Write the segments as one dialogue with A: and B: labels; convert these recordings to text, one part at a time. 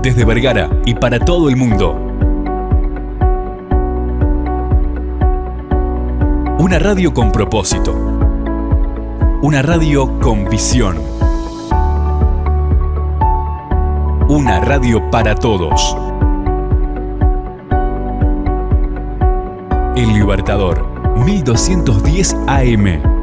A: Desde Vergara y para todo el mundo. Una radio con propósito. Una radio con visión. Una radio para todos. El Libertador, 1210 AM.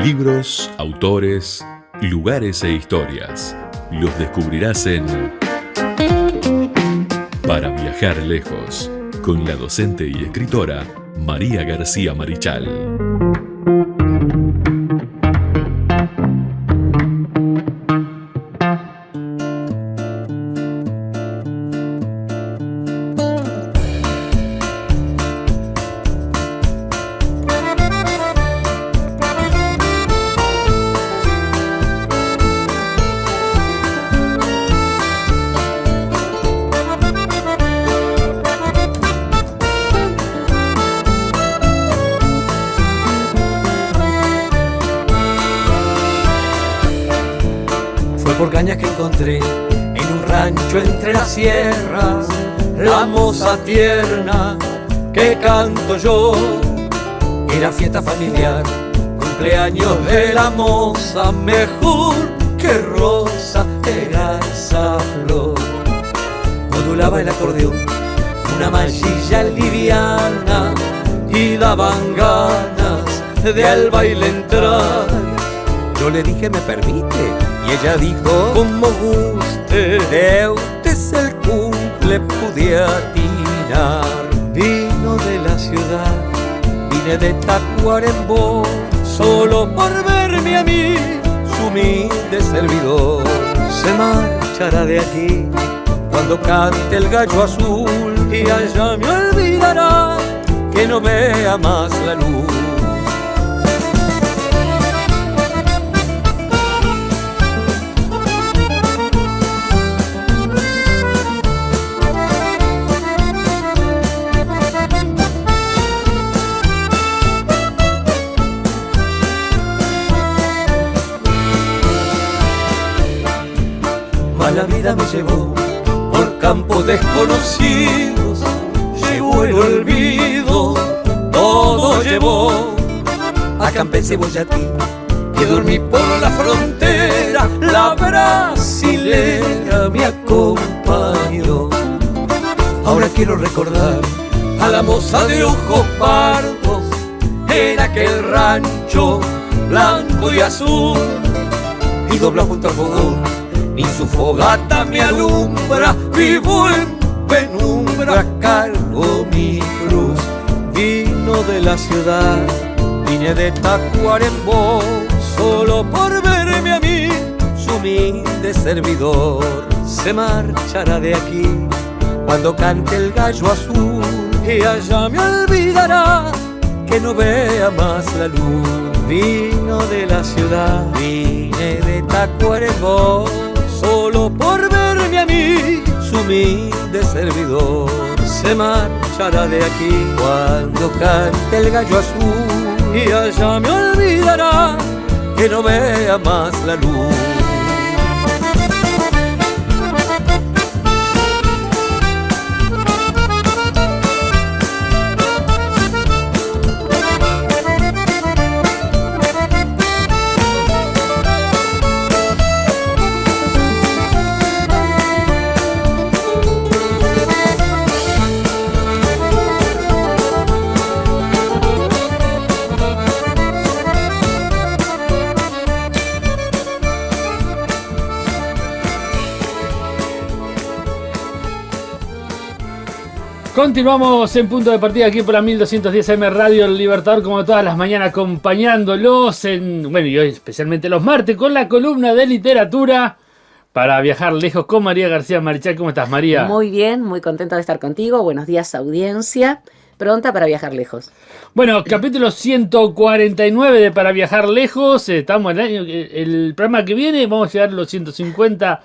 A: Libros, autores, lugares e historias. Los descubrirás en Para viajar lejos, con la docente y escritora María García Marichal.
B: Que encontré en un rancho entre las sierras, la moza tierna que canto yo. Era fiesta familiar, cumpleaños de la moza, mejor que rosa era esa flor. Modulaba el acordeón, una mallilla liviana, y daban ganas de al baile entrar. Yo le dije, ¿me permite? Y ella dijo, como guste, de usted es el cumple, pude atinar. Vino de la ciudad, vine de Tacuarembó, solo por verme a mí, su humilde servidor. Se marchará de aquí cuando cante el gallo azul, y allá me olvidará que no vea más la luz. La vida me llevó por campos desconocidos, llevó el olvido, todo llevó. Acampé en Cebollatí y dormí por la frontera, la brasilera me acompañó. Ahora quiero recordar a la moza de ojos pardos, en aquel rancho blanco y azul, y dobla junto al fogón. Ni su fogata me alumbra, vivo en penumbra, cargo mi cruz. Vino de la ciudad, vine de Tacuarembó, solo por verme a mí, su humilde servidor. Se marchará de aquí cuando cante el gallo azul, y allá me olvidará que no vea más la luz. Vino de la ciudad, vine de Tacuarembó, solo por verme a mí, su humilde servidor. Se marchará de aquí cuando cante el gallo azul, y allá me olvidará que no vea más la luz.
C: Continuamos en punto de partida aquí por la 1210 AM Radio El Libertador, como todas las mañanas, acompañándolos y hoy especialmente los martes con la columna de literatura para viajar lejos con María García Marichal. ¿Cómo estás, María?
D: Muy bien, muy contenta de estar contigo. Buenos días, audiencia. Pronta para viajar lejos.
C: Bueno, capítulo 149 de Para Viajar Lejos. Estamos en el programa que viene. Vamos a llegar a los 150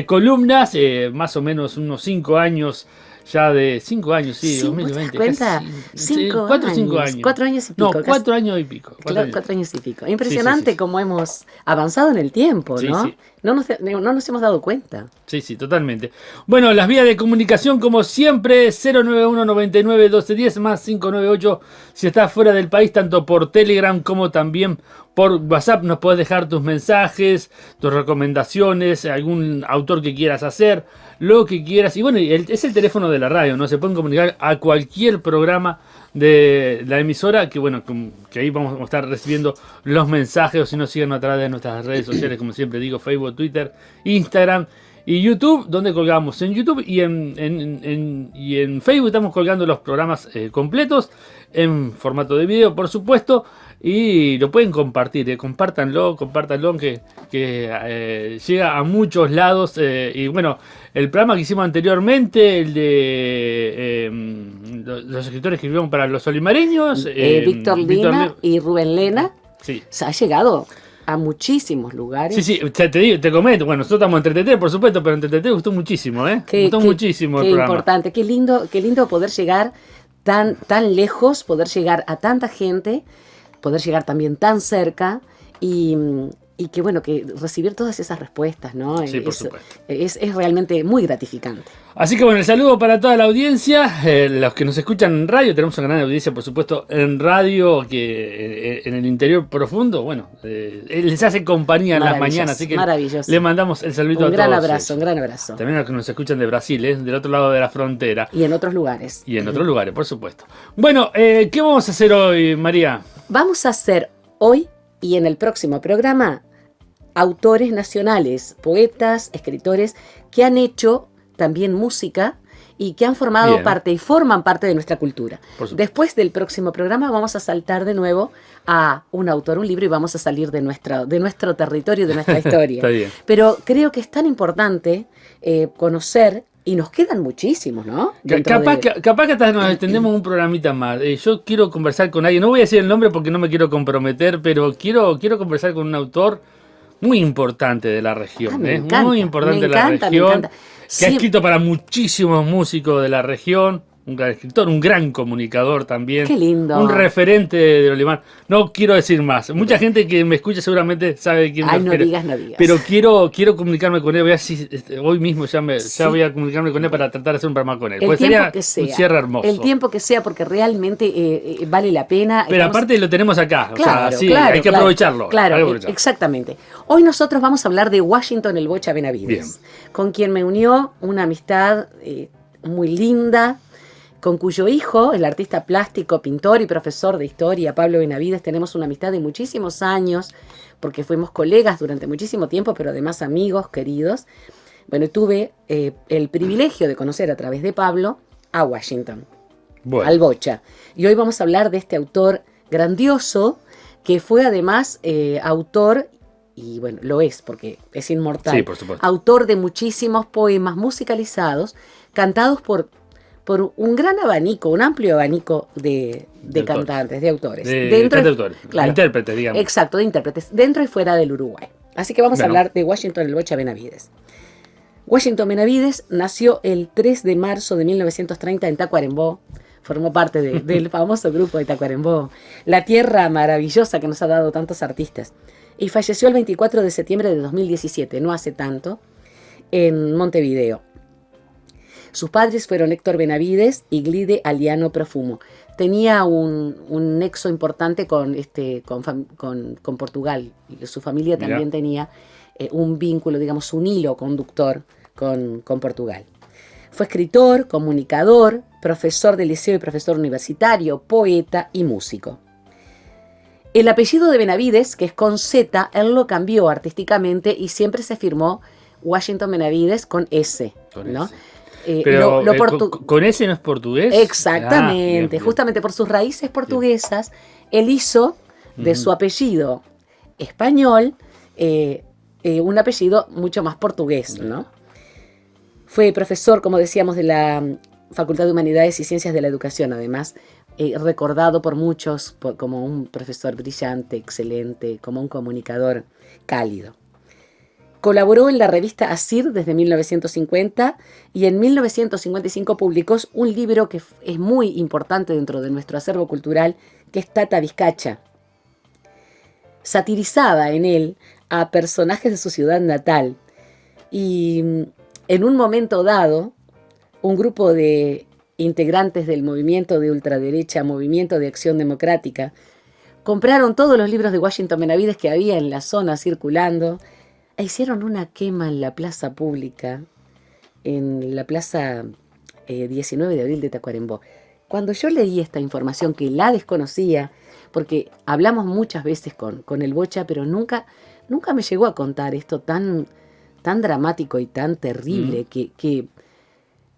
C: columnas, más o menos unos 5 años ya de 5 años, sí,
D: Sí,
C: 2020.
D: ¿vos te das cuenta?
C: Casi,
D: 5
C: 4 o 5
D: años.
C: años.
D: 4 años y pico.
C: No,
D: casi.
C: 4 años y pico.
D: 4 años y pico. Impresionante
C: sí.
D: cómo hemos avanzado en el tiempo,
C: Sí,
D: ¿no?
C: sí.
D: No nos hemos dado cuenta.
C: Sí, sí, totalmente. Bueno, las vías de comunicación, como siempre, 091-99-1210 más 598. Si estás fuera del país, tanto por Telegram como también por WhatsApp, nos puedes dejar tus mensajes, tus recomendaciones, algún autor que quieras hacer, lo que quieras. Y bueno, es el teléfono de la radio, ¿no? Se pueden comunicar a cualquier programa de la emisora, que bueno, que ahí vamos a estar recibiendo los mensajes, o si no, sigan a través de nuestras redes sociales, como siempre digo, Facebook, Twitter, Instagram y YouTube, donde colgamos en YouTube y en Facebook estamos colgando los programas completos en formato de video, por supuesto, y lo pueden compartir, compártanlo, que llega a muchos lados. Y bueno, el programa que hicimos anteriormente, el de los escritores que escribieron para los olimareños,
D: Víctor Lina y Rubén Lena,
C: sí.
D: se ha llegado a muchísimos lugares.
C: Sí, te comento, bueno, nosotros estamos en TTT, por supuesto, pero en TTT gustó muchísimo, gustó muchísimo el programa.
D: Qué importante, qué lindo poder llegar tan lejos, poder llegar a tanta gente, poder llegar también tan cerca y que bueno, que recibir todas esas respuestas, ¿no?
C: Sí, por supuesto.
D: Es realmente muy gratificante.
C: Así que bueno, el saludo para toda la audiencia, los que nos escuchan en radio, tenemos una gran audiencia, por supuesto, en radio, que en el interior profundo, bueno, les hace compañía en las mañanas, así que le mandamos el saludito a todos.
D: Un gran abrazo.
C: También a los que nos escuchan de Brasil, del otro lado de la frontera.
D: Y en otros lugares.
C: Otros lugares, por supuesto. Bueno, ¿qué vamos a hacer hoy, María?
D: Vamos a hacer hoy y en el próximo programa autores nacionales, poetas, escritores que han hecho también música y que han formado parte y forman parte de nuestra cultura. Después del próximo programa vamos a saltar de nuevo a un autor, un libro, y vamos a salir de nuestro territorio, de nuestra historia.
C: Está bien.
D: Pero creo que es tan importante conocer, y nos quedan muchísimos, ¿no?
C: Capaz que hasta nos extendemos un programita más. Yo quiero conversar con alguien, no voy a decir el nombre porque no me quiero comprometer, pero quiero conversar con un autor muy importante de la región, muy importante de la región, que ha escrito para muchísimos músicos de la región, un gran escritor, un gran comunicador también.
D: Qué lindo.
C: Un referente de Olimar. No quiero decir más. Mucha gente que me escucha seguramente sabe quién me refiero.
D: No digas.
C: Pero quiero comunicarme con él. Voy a hoy mismo ya voy a comunicarme con él para tratar de hacer un programa con él.
D: Pues
C: sería un cierre hermoso.
D: El tiempo que sea, porque realmente vale la pena.
C: Pero aparte lo tenemos acá.
D: Claro,
C: hay que aprovecharlo.
D: Claro, exactamente. Hoy nosotros vamos a hablar de Washington El Bocha Benavides, con quien me unió una amistad muy linda, con cuyo hijo, el artista plástico, pintor y profesor de historia, Pablo Benavides, tenemos una amistad de muchísimos años, porque fuimos colegas durante muchísimo tiempo, pero además amigos queridos. Bueno, tuve el privilegio de conocer a través de Pablo a Washington, al Bocha. Y hoy vamos a hablar de este autor grandioso, que fue además autor, y bueno, lo es porque es inmortal,
C: sí, por supuesto,
D: autor de muchísimos poemas musicalizados, cantados por un gran abanico, un amplio abanico de cantantes, de autores.
C: De intérpretes, digamos.
D: Exacto, de intérpretes, dentro y fuera del Uruguay. Así que vamos a hablar de Washington El Bocha Benavides. Washington Benavides nació el 3 de marzo de 1930 en Tacuarembó. Formó parte del famoso grupo de Tacuarembó, la tierra maravillosa que nos ha dado tantos artistas. Y falleció el 24 de septiembre de 2017, no hace tanto, en Montevideo. Sus padres fueron Héctor Benavides y Glide Aliano Profumo. Tenía un nexo importante con Portugal. Su familia también tenía un vínculo, digamos, un hilo conductor con Portugal. Fue escritor, comunicador, profesor de liceo y profesor universitario, poeta y músico. El apellido de Benavides, que es con Z, él lo cambió artísticamente y siempre se firmó Washington Benavides con S, ¿no?
C: Pero con ese no es portugués.
D: Exactamente, bien. Justamente por sus raíces portuguesas, él hizo de su apellido español un apellido mucho más portugués, ¿no? Fue profesor, como decíamos, de la Facultad de Humanidades y Ciencias de la Educación, además, recordado por muchos como un profesor brillante, excelente, como un comunicador cálido. Colaboró en la revista Asir desde 1950 y en 1955 publicó un libro que es muy importante dentro de nuestro acervo cultural, que es Tata Vizcacha. Satirizaba en él a personajes de su ciudad natal y en un momento dado, un grupo de integrantes del movimiento de ultraderecha, Movimiento de Acción Democrática, compraron todos los libros de Washington Benavides que había en la zona circulando e hicieron una quema en la plaza pública, en la plaza 19 de abril de Tacuarembó. Cuando yo leí esta información, que la desconocía, porque hablamos muchas veces con el Bocha, pero nunca me llegó a contar esto tan dramático y tan terrible, que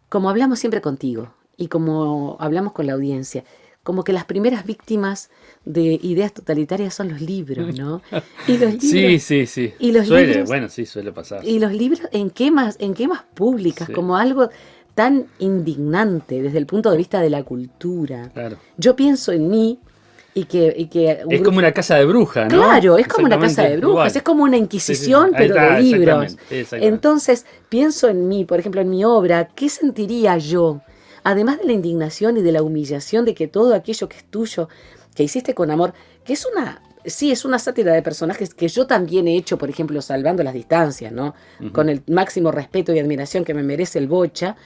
D: como hablamos siempre contigo y como hablamos con la audiencia, como que las primeras víctimas de ideas totalitarias son los libros, ¿no? Y los libros,
C: sí.
D: Y los
C: suele,
D: libros,
C: bueno, sí, suele pasar.
D: Y los libros en quemas públicas,
C: Sí.
D: como algo tan indignante desde el punto de vista de la cultura.
C: Claro.
D: Yo pienso en mí y que
C: Es como una casa de brujas, ¿no?
D: Claro, es como una casa de brujas,
C: igual.
D: es como una inquisición,
C: Sí. Ahí
D: pero
C: está,
D: de libros.
C: exactamente.
D: Entonces, pienso en mí, por ejemplo, en mi obra, ¿qué sentiría yo? Además de la indignación y de la humillación de que todo aquello que es tuyo, que hiciste con amor, que es una sátira de personajes que yo también he hecho, por ejemplo, salvando las distancias, ¿no?
C: Ujú.
D: Con el máximo respeto y admiración que me merece el Bocha.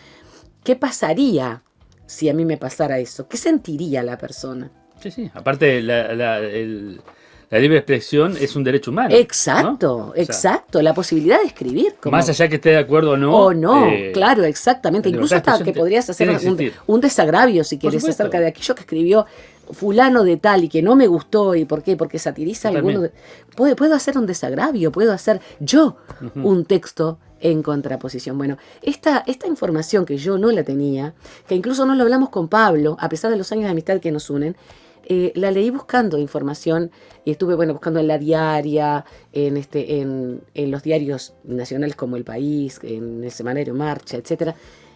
D: ¿Qué pasaría si a mí me pasara eso? ¿Qué sentiría la persona?
C: Sí. Aparte, la libre expresión es un derecho humano.
D: Exacto,
C: ¿no? O sea,
D: exacto. La posibilidad de escribir.
C: más allá que esté de acuerdo o no.
D: O no, claro, exactamente.
C: la
D: Incluso
C: libertad de
D: hasta que
C: expresión
D: podrías hacer
C: tiene que existir.
D: un desagravio, si quieres,
C: supuesto.
D: acerca de aquello que escribió fulano de tal y que no me gustó. ¿Y por qué? Porque satiriza
C: Yo
D: alguno. Puedo hacer un desagravio, puedo hacer yo un texto en contraposición. Bueno, esta información que yo no la tenía, que incluso no lo hablamos con Pablo, a pesar de los años de amistad que nos unen, la leí buscando información y estuve buscando en La Diaria, en los diarios nacionales como El País, en el semanario Marcha, etcétera,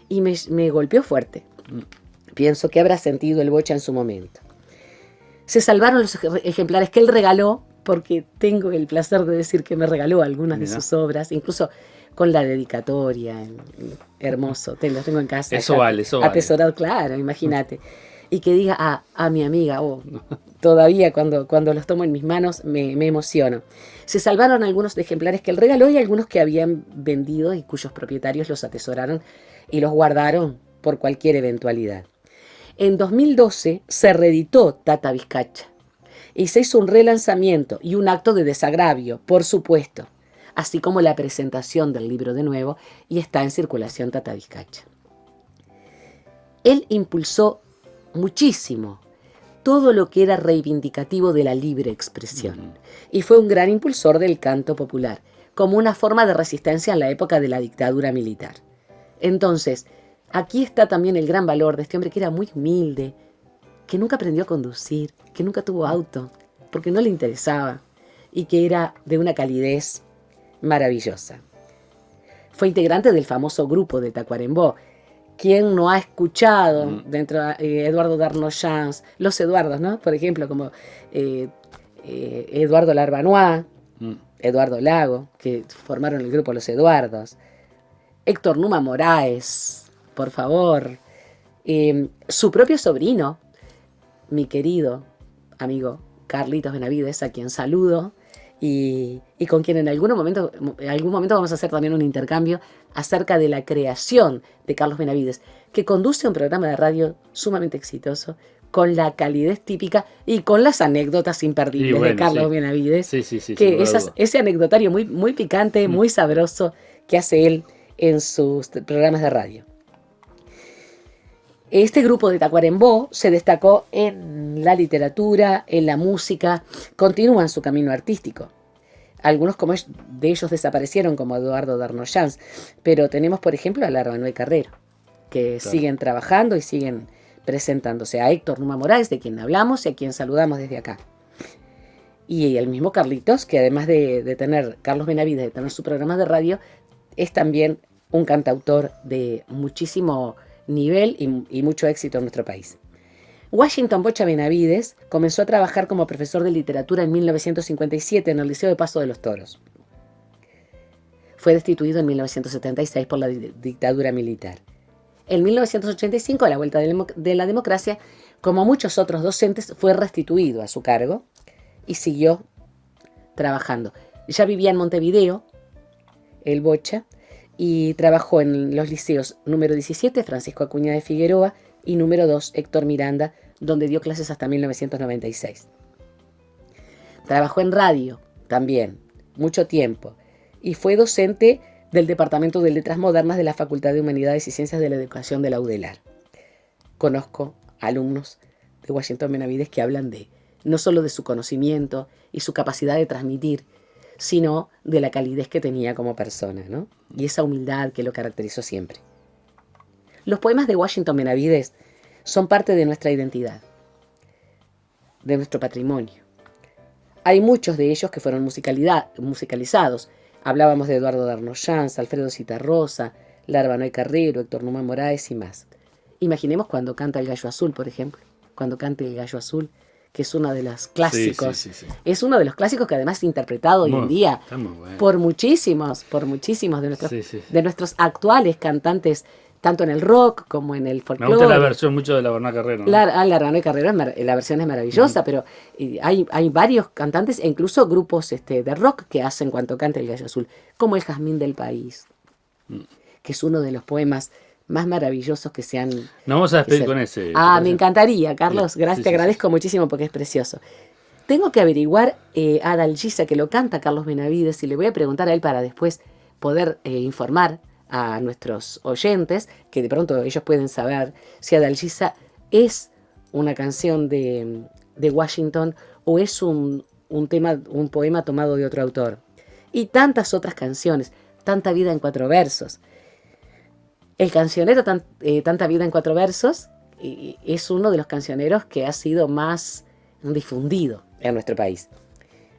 D: y me golpeó fuerte. Pienso que habrá sentido el Bocha en su momento. Se salvaron los ejemplares que él regaló, porque tengo el placer de decir que me regaló algunas de sus obras, incluso con la dedicatoria, hermoso, los tengo en casa.
C: Eso vale.
D: Atesorado, claro, imagínate. Y que diga a mi amiga, todavía cuando los tomo en mis manos me emociono. Se salvaron algunos ejemplares que él regaló y algunos que habían vendido y cuyos propietarios los atesoraron y los guardaron por cualquier eventualidad. En 2012 se reeditó Tata Vizcacha y se hizo un relanzamiento y un acto de desagravio, por supuesto, así como la presentación del libro de nuevo, y está en circulación Tata Vizcacha. Él impulsó muchísimo todo lo que era reivindicativo de la libre expresión y fue un gran impulsor del canto popular como una forma de resistencia en la época de la dictadura militar. Entonces, aquí está también el gran valor de este hombre que era muy humilde, que nunca aprendió a conducir, que nunca tuvo auto, porque no le interesaba, y que era de una calidez maravillosa. Fue integrante del famoso grupo de Tacuarembó. ¿Quién no ha escuchado dentro de Eduardo Darnoyans, los Eduardos, ¿no? Por ejemplo, como Eduardo Larbanois, Eduardo Lago, que formaron el grupo Los Eduardos, Héctor Numa Moraes, por favor, su propio sobrino, mi querido amigo Carlitos Benavides, a quien saludo, y con quien en algún momento vamos a hacer también un intercambio acerca de la creación de Carlos Benavides, que conduce un programa de radio sumamente exitoso, con la calidez típica y con las anécdotas imperdibles de Carlos Benavides, que ese anecdotario muy, muy picante, muy sabroso que hace él en sus programas de radio. Este grupo de Tacuarembó se destacó en la literatura, en la música, continúan su camino artístico. Algunos de ellos desaparecieron, como Eduardo Darnoyans, pero tenemos, por ejemplo, a Larbanois Carrero, que siguen trabajando y siguen presentándose. A Héctor Numa Moraes, de quien hablamos y a quien saludamos desde acá. Y el mismo Carlitos, que además de tener Carlos Benavides, de tener su programa de radio, es también un cantautor de muchísimo nivel y mucho éxito en nuestro país. Washington Bocha Benavides comenzó a trabajar como profesor de literatura en 1957 en el Liceo de Paso de los Toros. Fue destituido en 1976 por la dictadura militar. En 1985, a la vuelta de la democracia, como muchos otros docentes, fue restituido a su cargo y siguió trabajando. Ya vivía en Montevideo, el Bocha, y trabajó en los liceos número 17, Francisco Acuña de Figueroa, y número 2, Héctor Miranda, donde dio clases hasta 1996. Trabajó en radio también, mucho tiempo, y fue docente del Departamento de Letras Modernas de la Facultad de Humanidades y Ciencias de la Educación de la UDELAR. Conozco alumnos de Washington Benavides que hablan no solo de su conocimiento y su capacidad de transmitir, sino de la calidez que tenía como persona, ¿no? Y esa humildad que lo caracterizó siempre. Los poemas de Washington Benavides son parte de nuestra identidad, de nuestro patrimonio. Hay muchos de ellos que fueron musicalizados. Hablábamos de Eduardo Darnoyans, Alfredo Citarrosa, Lara Noé Carrero, Héctor Núman Moraes y más. Imaginemos cuando canta El Gallo Azul, por ejemplo. Cuando cante El Gallo Azul, que es uno de los clásicos. Sí. Es uno de los clásicos que además es interpretado hoy en día por muchísimos de nuestros actuales cantantes, tanto en el rock como en el folclore.
C: Me gusta la versión mucho de Lara Noé Carrero, ¿no?
D: Lara Noé Carrero, la versión es maravillosa, pero hay varios cantantes e incluso grupos de rock que hacen cuando canta El Gallo Azul, como El Jazmín del País, que es uno de los poemas más maravillosos que se han...
C: Nos vamos a despedir con ese.
D: Me encantaría, Carlos. Gracias, te agradezco muchísimo porque es precioso. Tengo que averiguar a Adalgisa, que lo canta Carlos Benavides, y le voy a preguntar a él para después poder informar a nuestros oyentes, que de pronto ellos pueden saber si Adalgisa es una canción de Washington o es un poema tomado de otro autor. Y tantas otras canciones, Tanta vida en 4 versos. El cancionero Tanta vida en 4 versos es uno de los cancioneros que ha sido más difundido en nuestro país.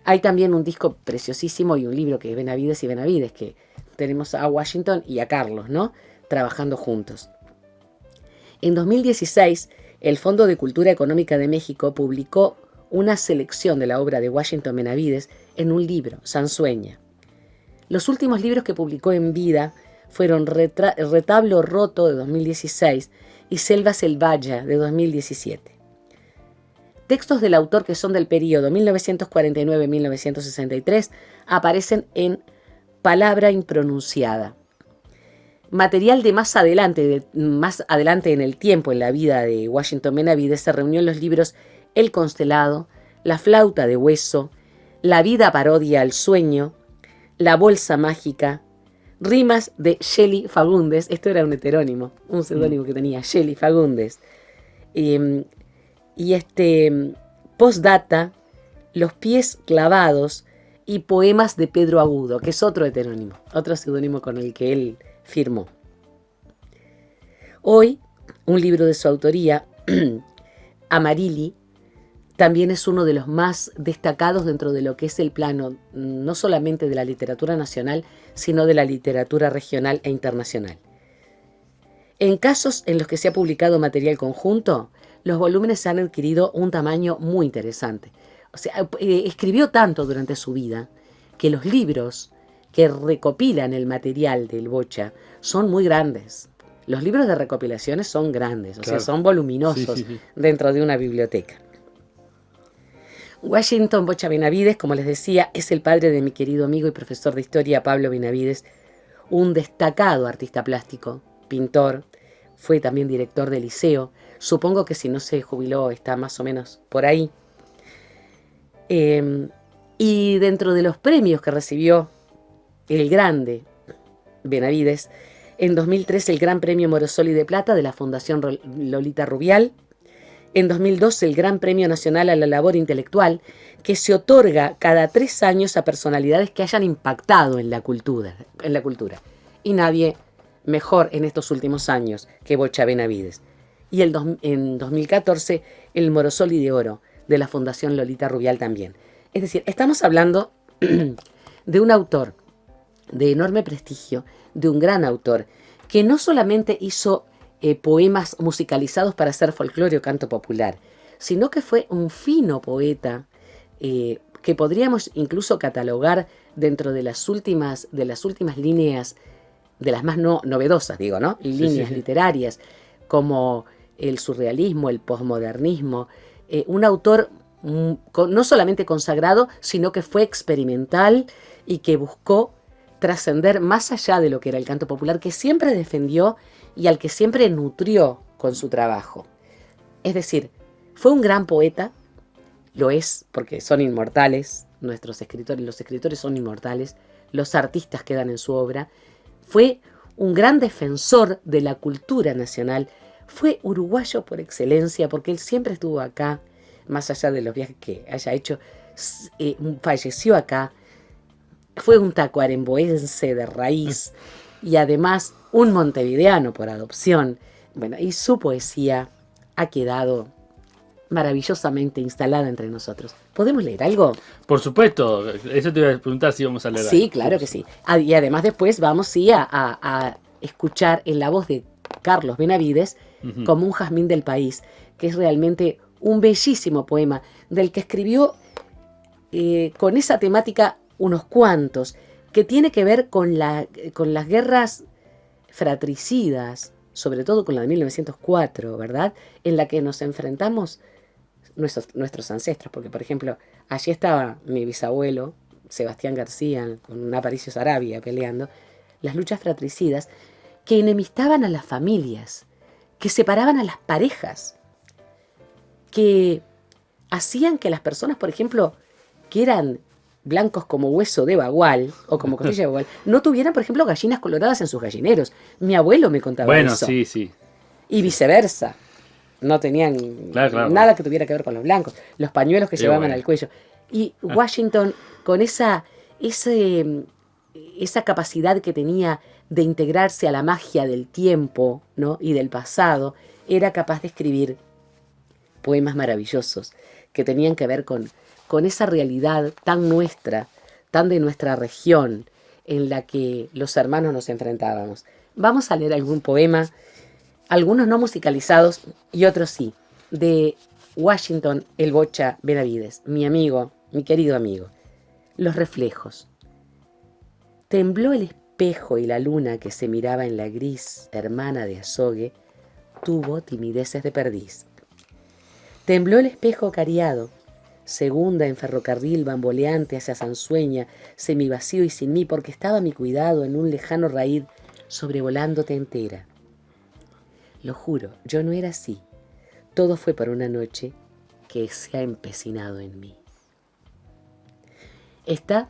D: Hay también un disco preciosísimo y un libro que es Benavides y Benavides, que tenemos a Washington y a Carlos, ¿no? Trabajando juntos. En 2016, el Fondo de Cultura Económica de México publicó una selección de la obra de Washington Benavides en un libro, Sansueña. Los últimos libros que publicó en vida fueron Retablo Roto de 2016 y Selva Selvaggia de 2017. Textos del autor que son del periodo 1949-1963 aparecen en Palabra Impronunciada. Material de más adelante en el tiempo en la vida de Washington Benavides se reunió en los libros El Constelado, La Flauta de Hueso, La Vida Parodia al Sueño, La Bolsa Mágica, Rimas de Shelly Fagundes. Esto era un heterónimo, un seudónimo que tenía, Shelly Fagundes. Postdata, Los Pies Clavados y Poemas de Pedro Agudo, que es otro heterónimo, otro seudónimo con el que él firmó. Hoy, un libro de su autoría, Amarilli, también es uno de los más destacados dentro de lo que es el plano, no solamente de la literatura nacional, sino de la literatura regional e internacional. En casos en los que se ha publicado material conjunto, los volúmenes han adquirido un tamaño muy interesante. O sea, escribió tanto durante su vida que los libros que recopilan el material del Bocha son muy grandes. Los libros de recopilaciones son grandes, o sea, son voluminosos dentro de una biblioteca. Washington Bocha Benavides, como les decía, es el padre de mi querido amigo y profesor de historia Pablo Benavides, un destacado artista plástico, pintor, fue también director de liceo. Supongo que si no se jubiló está más o menos por ahí. Y dentro de los premios que recibió el grande Benavides, en 2003 el Gran Premio Morosoli de Plata de la Fundación Lolita Rubial, en 2002 el Gran Premio Nacional a la Labor Intelectual, que se otorga cada 3 años a personalidades que hayan impactado en la cultura. Y nadie mejor en estos últimos años que Bocha Benavides. Y en 2014 el Morosoli de Oro de la Fundación Lolita Rubial también. Es decir, estamos hablando de un autor de enorme prestigio, de un gran autor, que no solamente hizo poemas musicalizados para hacer folclore o canto popular, sino que fue un fino poeta que podríamos incluso catalogar dentro de las últimas líneas, de las más novedosas, digo, ¿no? Líneas literarias, como el surrealismo, el posmodernismo. Un autor no solamente consagrado, sino que fue experimental y que buscó trascender más allá de lo que era el canto popular, que siempre defendió y al que siempre nutrió con su trabajo. Es decir, fue un gran poeta, lo es porque son inmortales, los escritores son inmortales, los artistas quedan en su obra. Fue un gran defensor de la cultura nacional, fue uruguayo por excelencia porque él siempre estuvo acá, más allá de los viajes que haya hecho, falleció acá, fue un tacuaremboense de raíz y además un montevideano por adopción. Bueno, y su poesía ha quedado maravillosamente instalada entre nosotros. ¿Podemos leer algo?
C: Por supuesto, eso te iba a preguntar si vamos a leer algo.
D: Sí, claro que sí. Y además después vamos a escuchar en la voz de Carlos Benavides, como un jazmín del país, que es realmente un bellísimo poema, del que escribió con esa temática unos cuantos, que tiene que ver con las guerras fratricidas, sobre todo con la de 1904, ¿verdad? En la que nos enfrentamos nuestros ancestros, porque por ejemplo, allí estaba mi bisabuelo, Sebastián García, con Aparicio Saravia peleando, las luchas fratricidas que enemistaban a las familias, que separaban a las parejas, que hacían que las personas, por ejemplo, que eran blancos como hueso de bagual o como costilla de bagual, no tuvieran, por ejemplo, gallinas coloradas en sus gallineros. Mi abuelo me contaba eso.
C: Bueno, sí.
D: Y viceversa. No tenían nada que tuviera que ver con los blancos. Los pañuelos que llevaban al cuello. Y Washington, con esa capacidad que tenía de integrarse a la magia del tiempo, ¿no? Y del pasado, era capaz de escribir poemas maravillosos que tenían que ver con esa realidad tan nuestra, tan de nuestra región, en la que los hermanos nos enfrentábamos. Vamos a leer algún poema, algunos no musicalizados y otros sí, de Washington el Bocha Benavides, mi amigo, mi querido amigo. Los reflejos. Tembló el espejo y la luna que se miraba en la gris hermana de azogue tuvo timideces de perdiz. Tembló el espejo cariado, segunda en ferrocarril bamboleante hacia Sansueña, semivacío y sin mí, porque estaba mi cuidado en un lejano raíz sobrevolándote entera. Lo juro, yo no era así. Todo fue por una noche que se ha empecinado en mí. Esta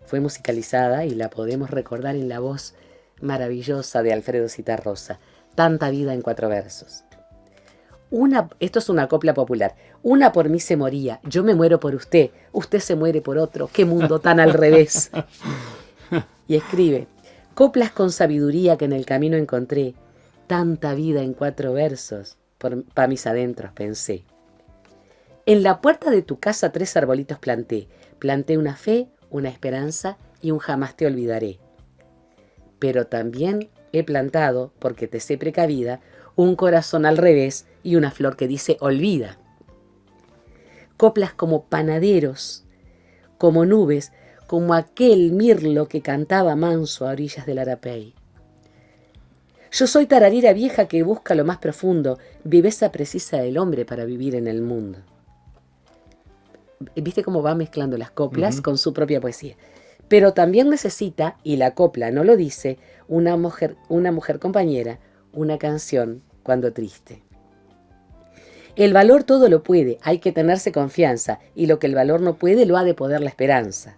D: fue musicalizada y la podemos recordar en la voz maravillosa de Alfredo Zitarrosa, Tanta vida en 4 versos. Esto es una copla popular. Una por mí se moría, yo me muero por usted, usted se muere por otro, qué mundo tan al revés. Y escribe, coplas con sabiduría que en el camino encontré, tanta vida en 4 versos, pa' mis adentros pensé. En la puerta de tu casa 3 arbolitos planté una fe, una esperanza y un jamás te olvidaré. Pero también he plantado, porque te sé precavida, un corazón al revés y una flor que dice olvida. Coplas como panaderos, como nubes, como aquel mirlo que cantaba manso a orillas del Arapey. Yo soy tararira vieja que busca lo más profundo, viveza precisa del hombre para vivir en el mundo. ¿Viste cómo va mezclando las coplas con su propia poesía? Pero también necesita, y la copla no lo dice, una mujer compañera, una canción cuando triste. El valor todo lo puede, hay que tenerse confianza, y lo que el valor no puede lo ha de poder la esperanza.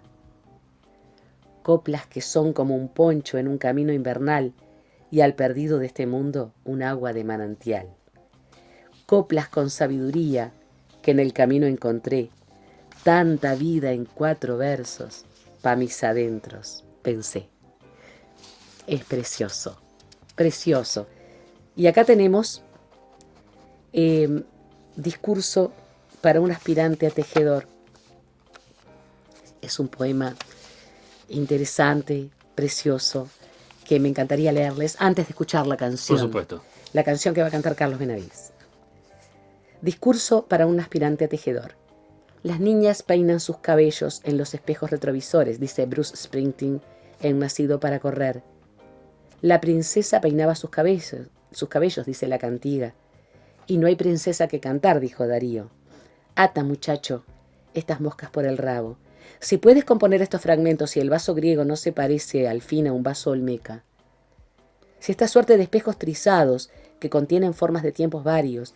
D: Coplas que son como un poncho en un camino invernal, y al perdido de este mundo un agua de manantial. Coplas con sabiduría que en el camino encontré, tanta vida en 4 versos, pa' mis adentros pensé. Es precioso, precioso. Y acá tenemos discurso para un aspirante a tejedor. Es un poema interesante, precioso, que me encantaría leerles antes de escuchar la canción.
C: Por supuesto.
D: La canción que va a cantar Carlos Benavides. Discurso para un aspirante a tejedor. Las niñas peinan sus cabellos en los espejos retrovisores, dice Bruce Springsteen en Nacido para correr. La princesa peinaba sus cabellos, dice la cantiga. Y no hay princesa que cantar, dijo Darío. Ata, muchacho, estas moscas por el rabo. Si puedes componer estos fragmentos y el vaso griego no se parece al fin a un vaso olmeca. Si esta suerte de espejos trizados que contienen formas de tiempos varios,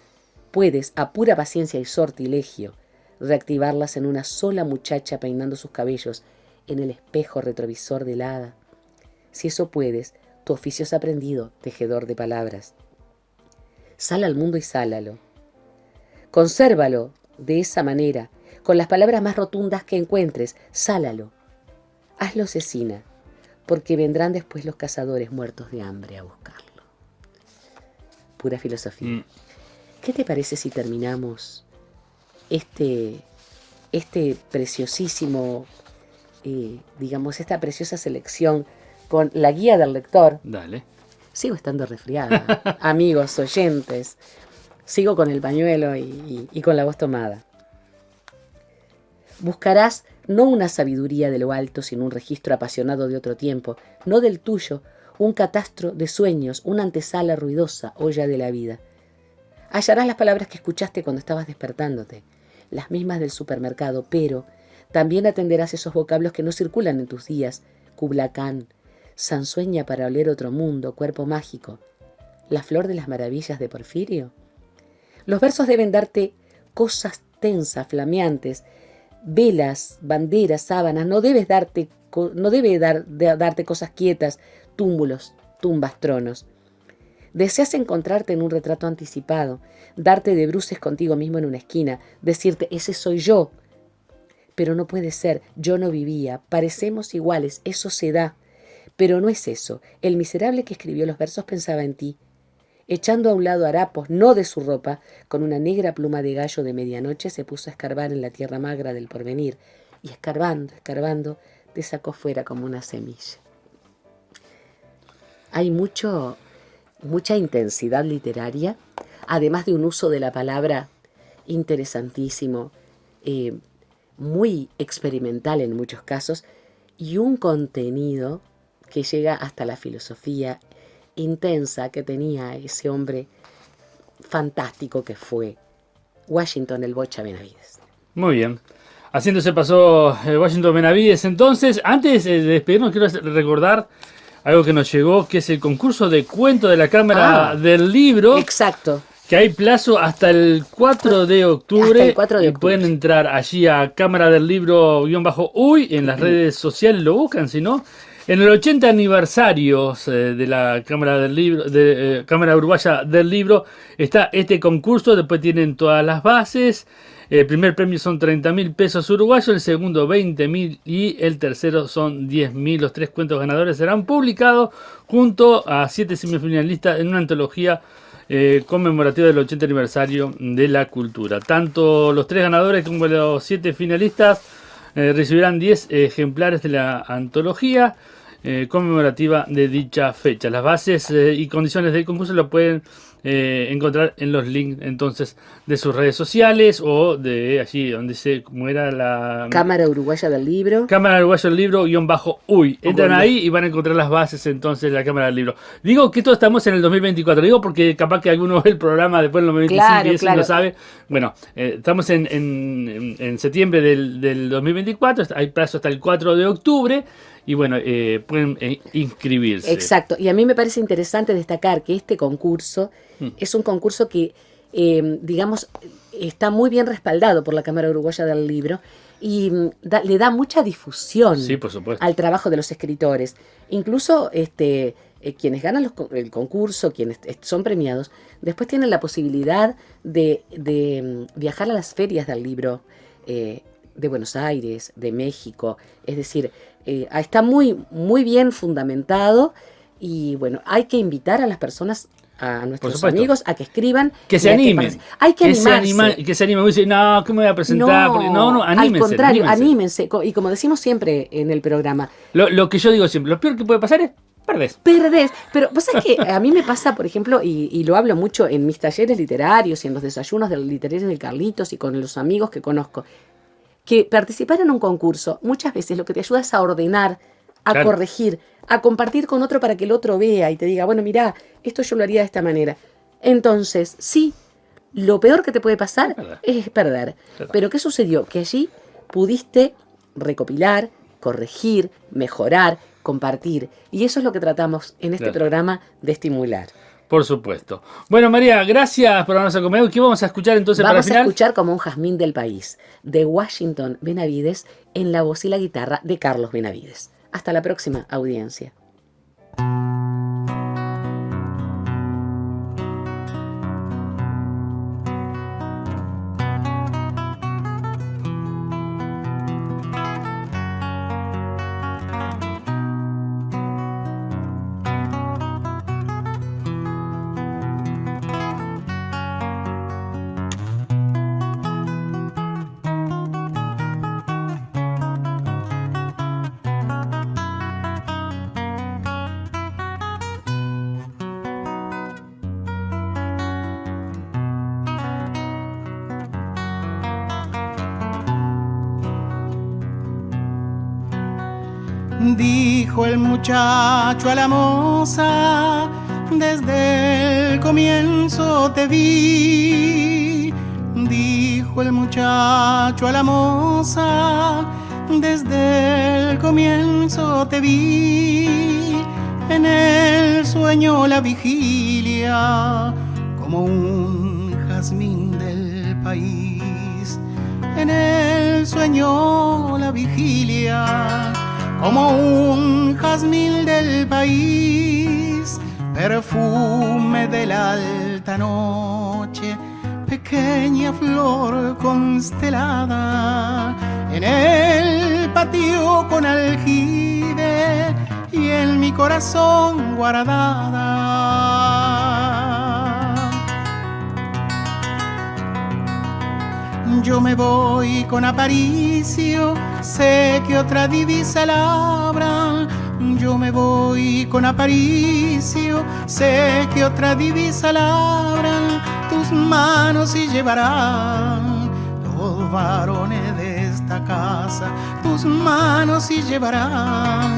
D: puedes, a pura paciencia y sortilegio, reactivarlas en una sola muchacha peinando sus cabellos en el espejo retrovisor del hada. Si eso puedes, tu oficio es aprendido, tejedor de palabras. Sal al mundo y sálalo. Consérvalo de esa manera, con las palabras más rotundas que encuentres, sálalo. Hazlo cecina, porque vendrán después los cazadores muertos de hambre a buscarlo. Pura filosofía. ¿Qué te parece si terminamos este preciosísimo, esta preciosa selección con la guía del lector?
C: Dale.
D: Sigo estando resfriada, amigos, oyentes. Sigo con el pañuelo y con la voz tomada. Buscarás no una sabiduría de lo alto, sino un registro apasionado de otro tiempo, no del tuyo, un catastro de sueños, una antesala ruidosa, olla de la vida. Hallarás las palabras que escuchaste cuando estabas despertándote, las mismas del supermercado, pero también atenderás esos vocablos que no circulan en tus días, Kubla Khan, Sansueña para oler otro mundo, cuerpo mágico, la flor de las maravillas de Porfirio. Los versos deben darte cosas tensas, flameantes, velas, banderas, sábanas, no debe darte cosas quietas, túmulos, tumbas, tronos. Deseas encontrarte en un retrato anticipado, darte de bruces contigo mismo en una esquina, decirte, ese soy yo. Pero no puede ser, yo no vivía, parecemos iguales, eso se da. Pero no es eso, el miserable que escribió los versos pensaba en ti, echando a un lado harapos, no de su ropa, con una negra pluma de gallo de medianoche se puso a escarbar en la tierra magra del porvenir, y escarbando, te sacó fuera como una semilla. Hay mucha intensidad literaria, además de un uso de la palabra interesantísimo, muy experimental en muchos casos, y un contenido que llega hasta la filosofía intensa que tenía ese hombre fantástico que fue Washington el Bocha Benavides.
C: Muy bien. Haciéndose pasó Washington Benavides. Entonces, antes de despedirnos, quiero recordar algo que nos llegó, que es el concurso de cuento de la Cámara del Libro.
D: Exacto.
C: Que hay plazo hasta el 4 de octubre.
D: Hasta el 4 de octubre.
C: Y pueden entrar allí a Cámara del Libro-Uy en las redes sociales, lo buscan, si no. En el 80 aniversario de la Cámara del Libro, Cámara Uruguaya del Libro, está este concurso. Después tienen todas las bases. El primer premio son 30.000 pesos uruguayos, el segundo 20.000 y el tercero son 10.000. Los 3 cuentos ganadores serán publicados junto a 7 semifinalistas en una antología conmemorativa del 80 aniversario de la cultura. Tanto los 3 ganadores como los 7 finalistas recibirán 10 ejemplares de la antología conmemorativa de dicha fecha. Las bases y condiciones del concurso lo pueden encontrar en los links entonces de sus redes sociales o de allí donde como era la
D: Cámara Uruguaya del Libro.
C: Cámara Uruguaya del Libro _uy. Entran ahí y van a encontrar las bases entonces de la Cámara del Libro. Digo que todos estamos en el 2024. Digo porque capaz que alguno ve el programa después en el 2025 y eso no lo sabe. Bueno, estamos en septiembre del 2024. Hay plazo hasta el 4 de octubre. Y bueno, pueden inscribirse.
D: Exacto. Y a mí me parece interesante destacar que este concurso es un concurso que, digamos, está muy bien respaldado por la Cámara Uruguaya del Libro y le da mucha difusión,
C: sí, por supuesto,
D: al trabajo de los escritores. Incluso quienes ganan el concurso, quienes son premiados, después tienen la posibilidad de viajar a las ferias del libro de Buenos Aires, de México. Es decir, está muy, muy bien fundamentado y bueno, hay que invitar a las personas, a nuestros amigos, a que escriban.
C: Que se animen.
D: Hay que animarse.
C: Que se animen. Dicen, no, ¿qué me voy a presentar? No, anímense.
D: Al contrario, anímense. Y como decimos siempre en el programa.
C: Lo que yo digo siempre, lo peor que puede pasar es perdés. Pero vos sabés que a mí me pasa, por ejemplo, y lo hablo mucho en mis talleres literarios y en los desayunos del literario del Carlitos y con los amigos que conozco.
D: que participar en un concurso muchas veces lo que te ayuda es a ordenar, a
C: Claro.
D: corregir, a compartir con otro para que el otro vea y te diga, bueno, mirá, esto yo lo haría de esta manera. Entonces, sí, lo peor que te puede pasar es perder.
C: Claro.
D: Pero ¿qué sucedió? Que allí pudiste recopilar, corregir, mejorar, compartir. Y eso es lo que tratamos en este
C: Claro.
D: programa de estimular.
C: Por supuesto. Bueno, María, gracias por habernos acompañado. ¿Qué vamos a escuchar entonces para el
D: Vamos a
C: final?
D: escuchar como un jazmín del país, de Washington Benavides, en la voz y la guitarra de Carlos Benavides. Hasta la próxima, audiencia.
E: Dijo el muchacho a la moza, desde el comienzo te vi. Dijo el muchacho a la moza, desde el comienzo te vi. En el sueño la vigilia, como un jazmín del país. En el sueño la vigilia, como un jazmín del país, perfume de la alta noche, pequeña flor constelada, en el patio con aljibe y en mi corazón guardada. Yo me voy con Aparicio, sé que otra divisa labra. Yo me voy con Aparicio, sé que otra divisa labran tus manos y llevarán los varones de esta casa, tus manos y llevarán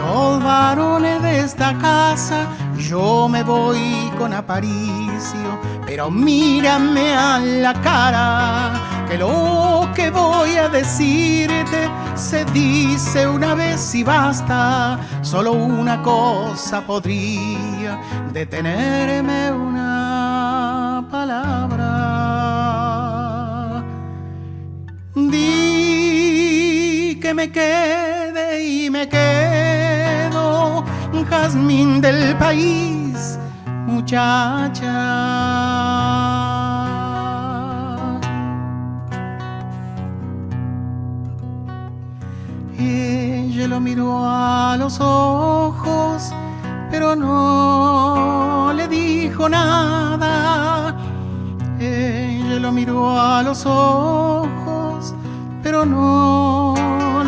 E: los varones de esta casa. Yo me voy con Aparicio, pero mírame a la cara, que lo que voy a decirte se dice una vez y basta. Solo una cosa podría detenerme, una palabra. Di que me quede y me quedo, un jazmín del país, muchacha. Ella lo miró a los ojos, pero no le dijo nada. Ella lo miró a los ojos, pero no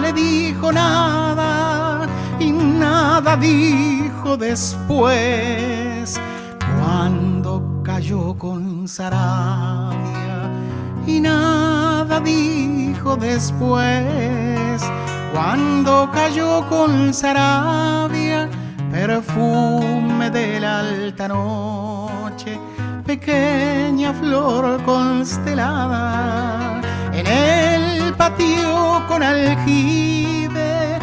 E: le dijo nada. Y nada dijo después, cuando cayó con Saravia. Y nada dijo después, cuando cayó con Saravia. Perfume de la alta noche, pequeña flor constelada, en el patio con aljibe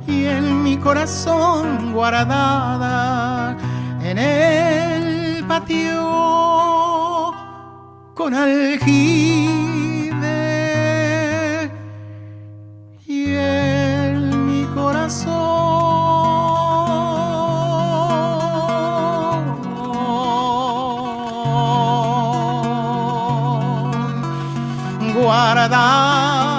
E: y en mi corazón guardada. En el patio con aljibe y en mi corazón guardada.